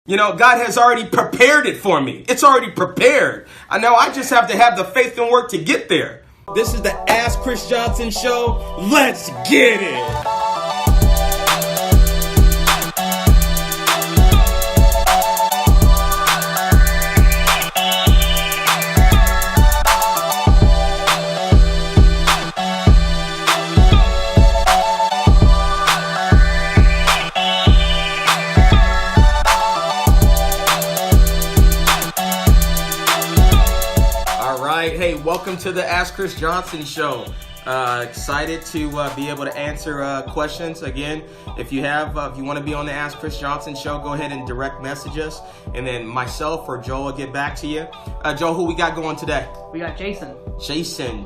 You know, God has already prepared it for me. It's already prepared. I know I just have to have the faith and work to get there. This is the Ask Chris Johnson Show. Let's get it. Hey, welcome to the Ask Chris Johnson Show. Excited to be able to answer questions. Again, if you want to be on the Ask Chris Johnson Show, go ahead and direct message us, and then myself or Joel will get back to you. Joel, who we got going today? We got Jason.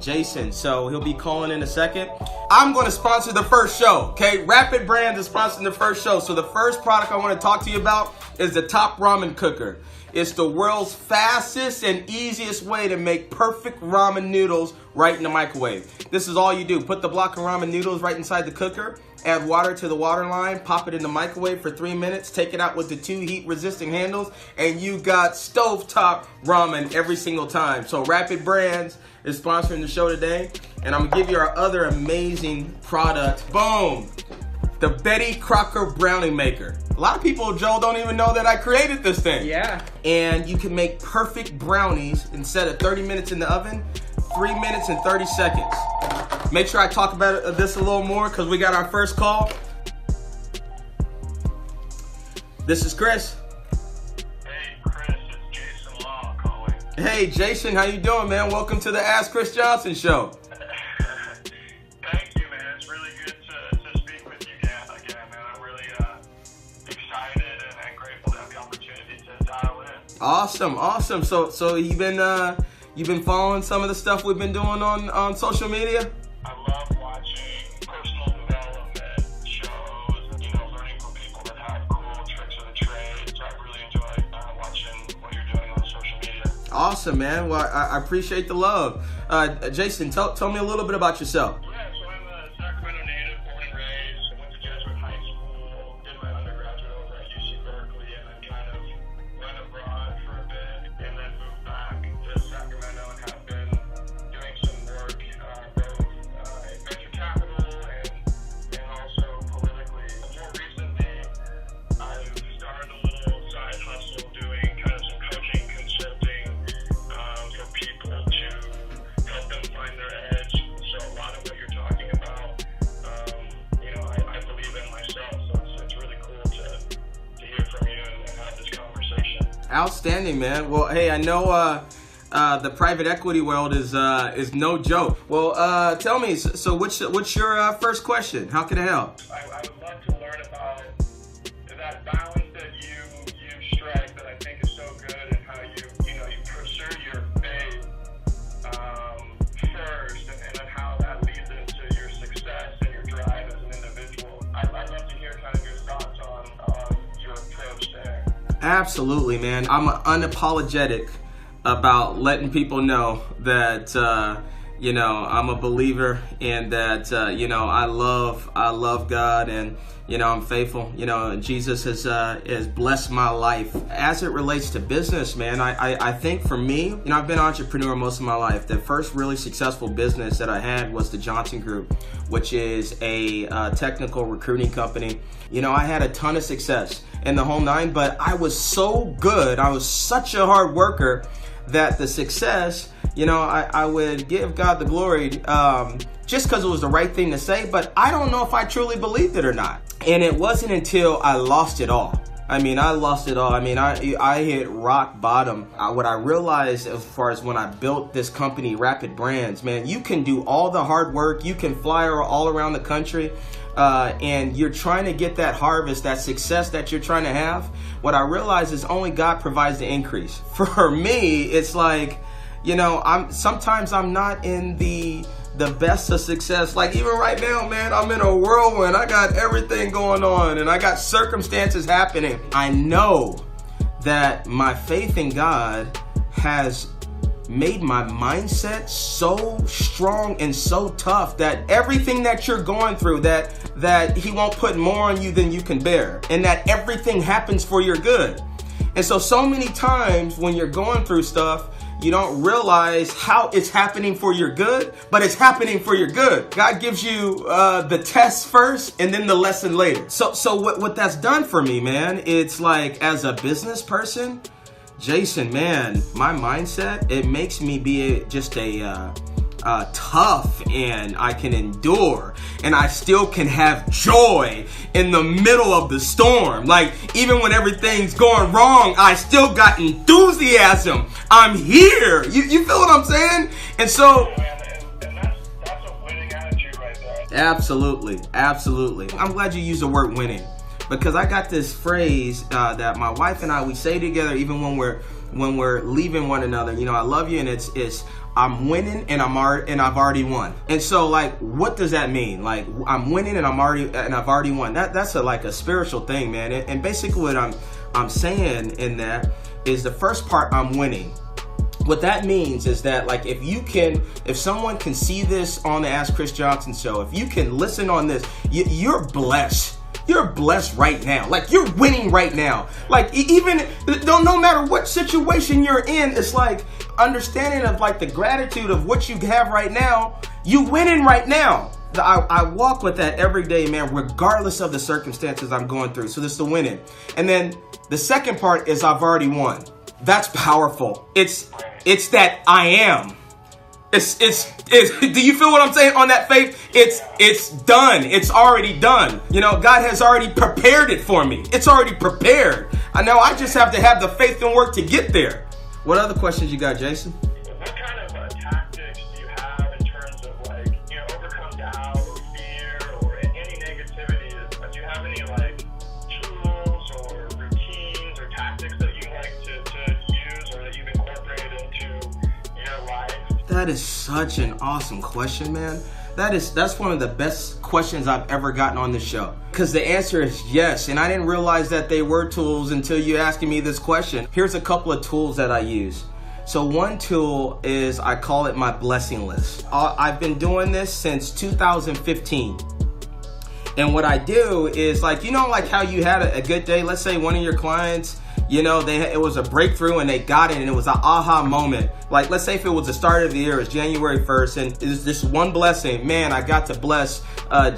Jason. So he'll be calling in a second. I'm going to sponsor the first show. Okay, Rapid Brands is sponsoring the first show. So the first product I want to talk to you about is the Top Ramen Cooker. It's the world's fastest and easiest way to make perfect ramen noodles right in the microwave. This is all you do. Put the block of ramen noodles right inside the cooker, add water to the water line, pop it in the microwave for 3 minutes, take it out with the 2 heat-resisting handles, and you got stovetop ramen every single time. So Rapid Brands is sponsoring the show today, and I'm going to give you our other amazing product. Boom! The Betty Crocker Brownie Maker. A lot of people, Joe, don't even know that I created this thing. Yeah. And you can make perfect brownies instead of 30 minutes in the oven, 3 minutes and 30 seconds. Make sure I talk about this a little more because we got our first call. This is Chris. Hey, Chris, it's Jason Law calling. Hey, Jason, how you doing, man? Welcome to the Ask Chris Johnson Show. Thank you, man. It's really good to speak with you again, man. I'm really excited and grateful to have the opportunity to dial in. Awesome. So you've been following some of the stuff we've been doing on social media? I love watching personal development shows, learning from people that have cool tricks of the trade. So I really enjoy watching what you're doing on social media. Awesome, man. Well, I appreciate the love. Jason, tell me a little bit about yourself. Yeah, so I'm a Sacramento native, born and raised. I went to Jesuit high school, did my undergraduate over at UC Berkeley, and then kind of went abroad for a bit, and then moved back to Sacramento and have been doing some work both in venture capital and also politically. More recently, I've started a little side hustle doing kind of some coaching, consulting for people to help them find their edge. So a lot of what you're talking about, I believe in myself. So it's really cool to hear from you and have this conversation. Outstanding, man. Well, hey, I know the private equity world is no joke. Well, tell me, so what's your first question? How can I help? I would love to learn about that balance that you strike that I think is so good, and how you pursue your faith first, and then how that leads into your success and your drive as an individual. I'd love to hear kind of your thoughts on your approach there. Absolutely, man. I'm unapologetic about letting people know that I'm a believer, and that I love God, and I'm faithful. Jesus has blessed my life. As it relates to business, man, I think for me, I've been an entrepreneur most of my life. The first really successful business that I had was the Johnson Group, which is a technical recruiting company. I had a ton of success in the whole nine, but I was so good. I was such a hard worker that the success, I would give God the glory just because it was the right thing to say, but I don't know if I truly believed it or not. And it wasn't until I lost it all. I hit rock bottom. What I realized as far as when I built this company, Rapid Brands, man, you can do all the hard work. You can fly all around the country. And you're trying to get that harvest, that success that you're trying to have. What I realize is only God provides the increase. For me, it's like, sometimes I'm not in the best of success. Like even right now, man, I'm in a whirlwind. I got everything going on, and I got circumstances happening. I know that my faith in God has made my mindset so strong and so tough that everything that you're going through, that he won't put more on you than you can bear, and that everything happens for your good. And so many times when you're going through stuff, you don't realize how it's happening for your good, but it's happening for your good. God gives you the test first and then the lesson later. So what that's done for me, man, it's like as a business person, Jason, man, my mindset, it makes me be just a tough, and I can endure, and I still can have joy in the middle of the storm. Like, even when everything's going wrong, I still got enthusiasm. I'm here. You feel what I'm saying? And so, and that's a winning attitude right there. Absolutely. I'm glad you used the word winning, because I got this phrase that my wife and I, we say together, even when we're leaving one another. You know, I love you, and it's I'm winning and I've already won. And so, like, what does that mean? Like, I'm winning and I've already won. That's like a spiritual thing, man. And basically what I'm saying in that is the first part, I'm winning. What that means is that, like, if someone can see this on the Ask Chris Johnson show, if you can listen on this, you're blessed. You're blessed right now. Like, you're winning right now. Like, even no matter what situation you're in, it's like understanding of like the gratitude of what you have right now. You winning right now. I walk with that every day, man, regardless of the circumstances I'm going through. So this is the winning. And then the second part is I've already won. That's powerful. It's that I am. It's do you feel what I'm saying on that faith? It's done. It's already done. You know, God has already prepared it for me. It's already prepared. I know I just have to have the faith and work to get there. What other questions you got, Jason? What kind of tactics do you have in terms of, like, you know, overcome doubt or fear or any negativity? Do you have any, like, tools or routines or tactics that you like to use or that you've incorporated into your life? That is such an awesome question, man. That's one of the best questions I've ever gotten on this show. Because the answer is yes. And I didn't realize that they were tools until you asking me this question. Here's a couple of tools that I use. So one tool is, I call it my blessing list. I've been doing this since 2015. And what I do is, like, you know, like how you had a good day. Let's say one of your clients, you know, it was a breakthrough and they got it and it was an aha moment. Like, let's say if it was the start of the year, it's January 1st, and it's this one blessing. Man, I got to bless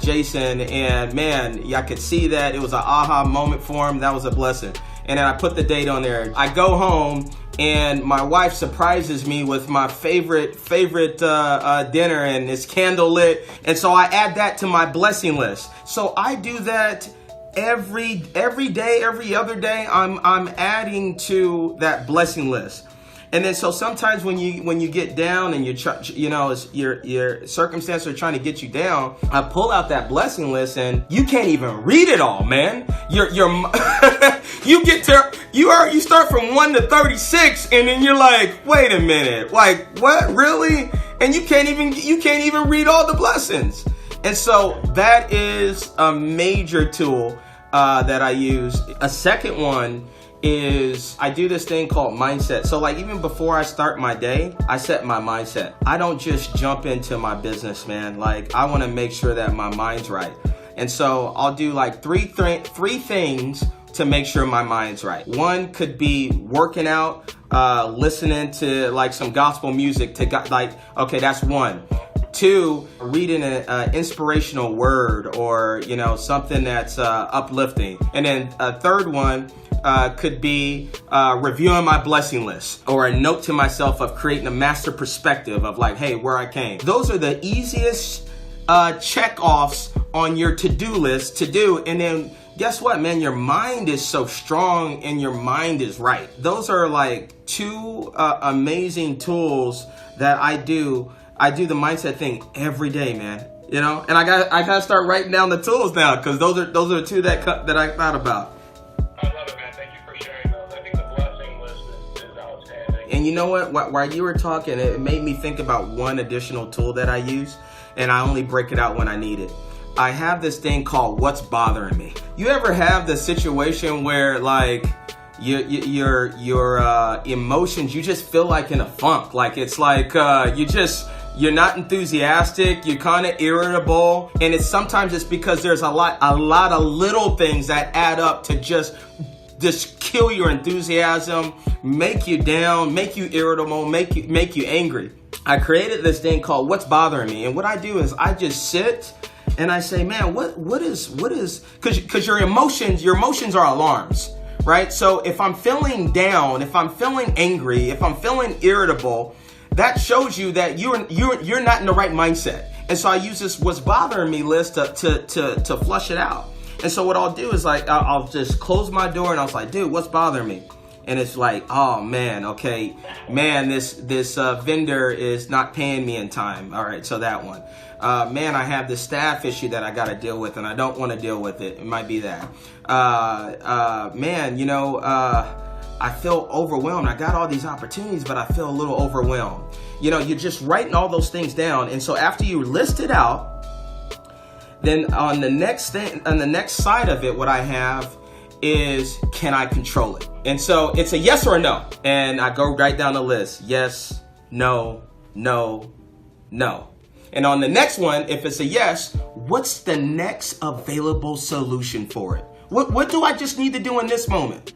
Jason, and man, I could see that it was an aha moment for him. That was a blessing. And then I put the date on there. I go home and my wife surprises me with my favorite dinner, and it's candle lit. And so I add that to my blessing list. So I do that every day, every other day. I'm adding to that blessing list. And then so sometimes when you get down and your circumstances are trying to get you down, I pull out that blessing list and you can't even read it all, man. You start from 1 to 36 and then you're like, wait a minute, like what, really? And you can't even read all the blessings. And so that is a major tool that I use. A second one is I do this thing called mindset. So like even before I start my day, I set my mindset. I don't just jump into my business, man. Like I want to make sure that my mind's right. And so I'll do like three things to make sure my mind's right. One could be working out, listening to like some gospel music okay, that's one. 2, reading an inspirational word or, you know, something that's uplifting. And then a third one could be reviewing my blessing list, or a note to myself of creating a master perspective of like, hey, where I came. Those are the easiest check-offs on your to-do list to do. And then guess what, man? Your mind is so strong and your mind is right. Those are like 2 amazing tools that I do. I do the mindset thing every day, man. You know, and I gotta start writing down the tools now, because those are the 2 that I thought about. I love it, man. Thank you for sharing those. I think the blessing list is outstanding. And you know what? While you were talking, it made me think about one additional tool that I use, and I only break it out when I need it. I have this thing called What's Bothering Me. You ever have the situation where like your emotions, you just feel like in a funk? Like it's like you're not enthusiastic, you're kind of irritable, and sometimes it's because there's a lot of little things that add up to just just kill your enthusiasm, make you down, make you irritable, make you angry. I created this thing called What's Bothering Me. And what I do is I just sit and I say, man, what is, because your emotions are alarms, right? So if I'm feeling down, if I'm feeling angry, if I'm feeling irritable, that shows you that you're not in the right mindset. And so I use this What's Bothering Me list to flush it out. And so what I'll do is like, I'll just close my door and I was like, dude, what's bothering me? And it's like, oh man, okay, man, this vendor is not paying me in time. All right, so that one. Man, I have this staff issue that I got to deal with, and I don't want to deal with it. It might be that. Man, I feel overwhelmed. I got all these opportunities, but I feel a little overwhelmed. You're just writing all those things down, and so after you list it out, then on the next side of it, what I have is, can I control it? And so it's a yes or a no. And I go right down the list. Yes, no, no, no. And on the next one, if it's a yes, what's the next available solution for it? What do I just need to do in this moment?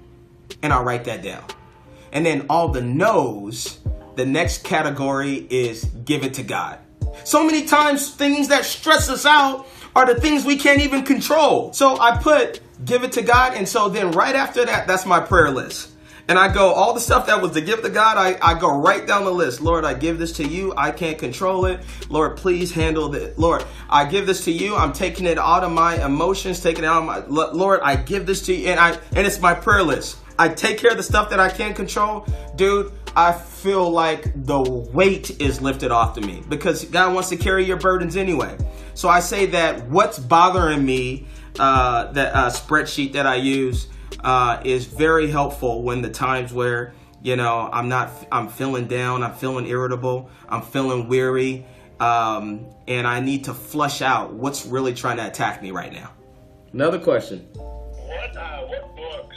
And I'll write that down. And then all the no's, the next category is give it to God. So many times things that stress us out are the things we can't even control. So I put give it to God. And so then right after that, that's my prayer list. And I go, all the stuff that was to give to God, I go right down the list. Lord, I give this to you. I can't control it. Lord, please handle it. Lord, I give this to you. I'm taking it out of my emotions, taking it out of my, Lord, I give this to you. And it's my prayer list. I take care of the stuff that I can't control. Dude, I feel like the weight is lifted off to me because God wants to carry your burdens anyway. So I say that what's bothering me, that spreadsheet that I use, is very helpful when the times where, I'm feeling down, I'm feeling irritable, I'm feeling weary, and I need to flush out what's really trying to attack me right now. Another question. What books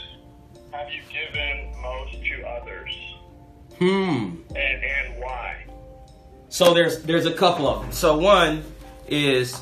have you given most to others? And why? So there's a couple of them. So one is,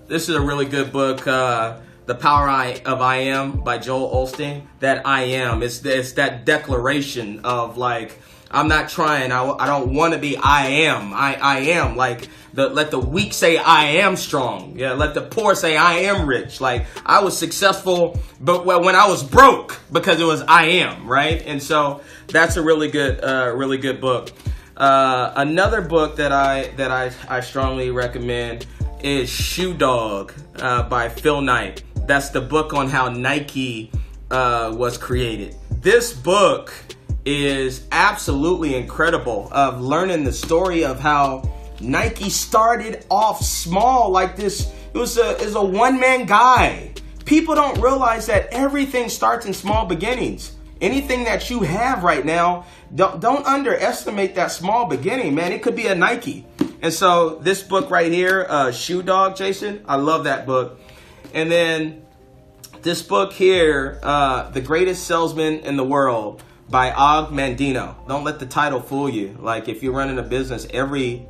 this is a really good book, The Power of I Am by Joel Osteen. That I am, it's that declaration of like, I'm not trying, I don't want to be, I am. I am, like, let the weak say I am strong. Yeah, let the poor say I am rich. Like, I was successful, but when I was broke, because it was I am, right? And so that's a really good book. Another book that I strongly recommend is Shoe Dog by Phil Knight. That's the book on how Nike was created. This book is absolutely incredible, of learning the story of how Nike started off small like this. It was a one-man guy. People don't realize that everything starts in small beginnings. Anything that you have right now, don't underestimate that small beginning, man. It could be a Nike. And so this book right here, Shoe Dog, Jason, I love that book. And then this book here, The Greatest Salesman in the World by Og Mandino. Don't let the title fool you. Like, if you're running a business, every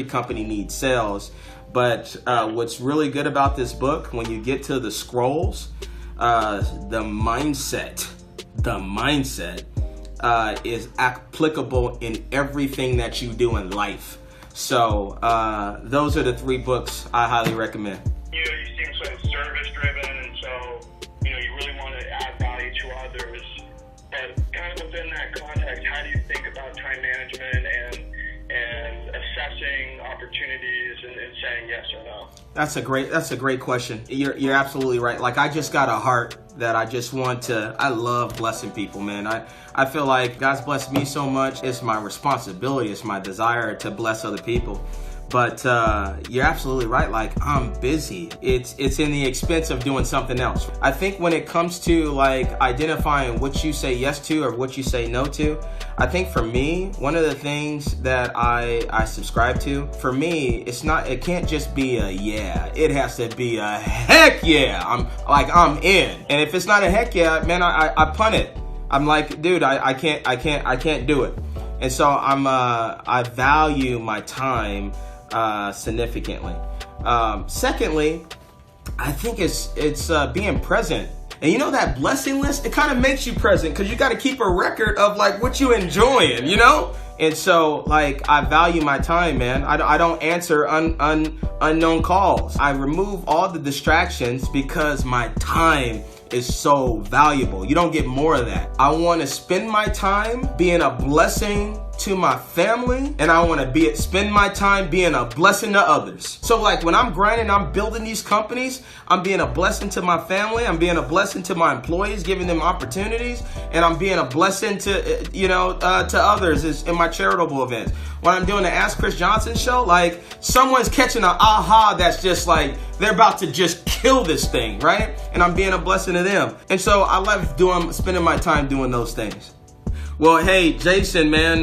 company needs sales. But what's really good about this book, when you get to the scrolls, the mindset is applicable in everything that you do in life. So those are the three books I highly recommend. You seem so service driven, and so you really want to add value to others. But kind of within that context, how do you think about time management and assessing opportunities and saying yes or no? That's a great question. You're absolutely right. Like, I just got a heart that I love blessing people, man. I feel like God's blessed me so much. It's my responsibility. It's my desire to bless other people. But you're absolutely right. Like, I'm busy. It's in the expense of doing something else. I think when it comes to like identifying what you say yes to or what you say no to, I think for me, one of the things that I subscribe to, for me, it can't just be a yeah. It has to be a heck yeah. I'm in. And if it's not a heck yeah, man, I punt it. I'm like, dude, I can't do it. And so I value my time significantly. Secondly, I think it's being present And you know that blessing list, it kind of makes you present because you got to keep a record of like what you enjoying, you know? And so, like, I value my time, man. I don't answer unknown calls. I remove all the distractions because my time is so valuable. You don't get more of that. I want to spend my time being a blessing to my family, and I want to spend my time being a blessing to others. So like when I'm grinding, I'm building these companies, I'm being a blessing to my family, I'm being a blessing to my employees, giving them opportunities, and I'm being a blessing to, to others in my charitable events. When I'm doing the Ask Chris Johnson show, like someone's catching an aha that's just like, they're about to just kill this thing, right? And I'm being a blessing to them. And so I love spending my time doing those things. Well, hey, Jason, man,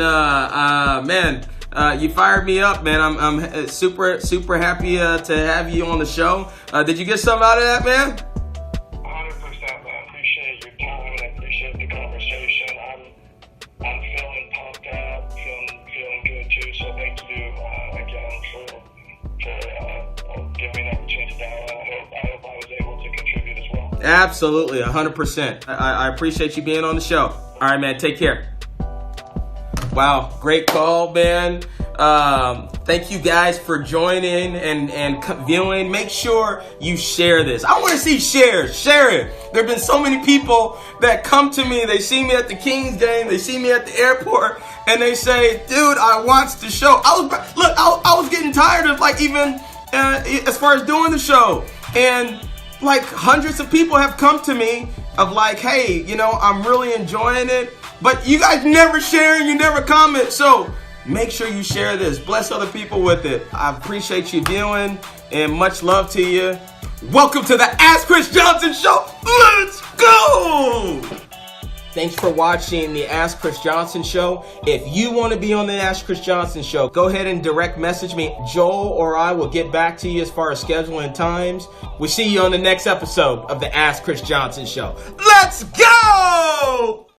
you fired me up, man. I'm super happy to have you on the show. Did you get something out of that, man? 100%, man. I appreciate your time and I appreciate the conversation. I'm feeling pumped up, feeling good too. So thank you again for giving me an opportunity to dial in. I hope I was able to contribute as well. Absolutely, 100%. I appreciate you being on the show. All right, man. Take care. Wow, great call, man. Thank you guys for joining and viewing. Make sure you share this. I want to see shares. Share it. There have been so many people that come to me. They see me at the Kings game. They see me at the airport, and they say, "Dude, I watched the show." I was getting tired of like even as far as doing the show, and like hundreds of people have come to me of like, "Hey, I'm really enjoying it." But you guys never share and you never comment. So make sure you share this. Bless other people with it. I appreciate you viewing and much love to you. Welcome to the Ask Chris Johnson Show. Let's go. Thanks for watching the Ask Chris Johnson Show. If you want to be on the Ask Chris Johnson Show, go ahead and direct message me. Joel or I will get back to you as far as scheduling times. We'll see you on the next episode of the Ask Chris Johnson Show. Let's go.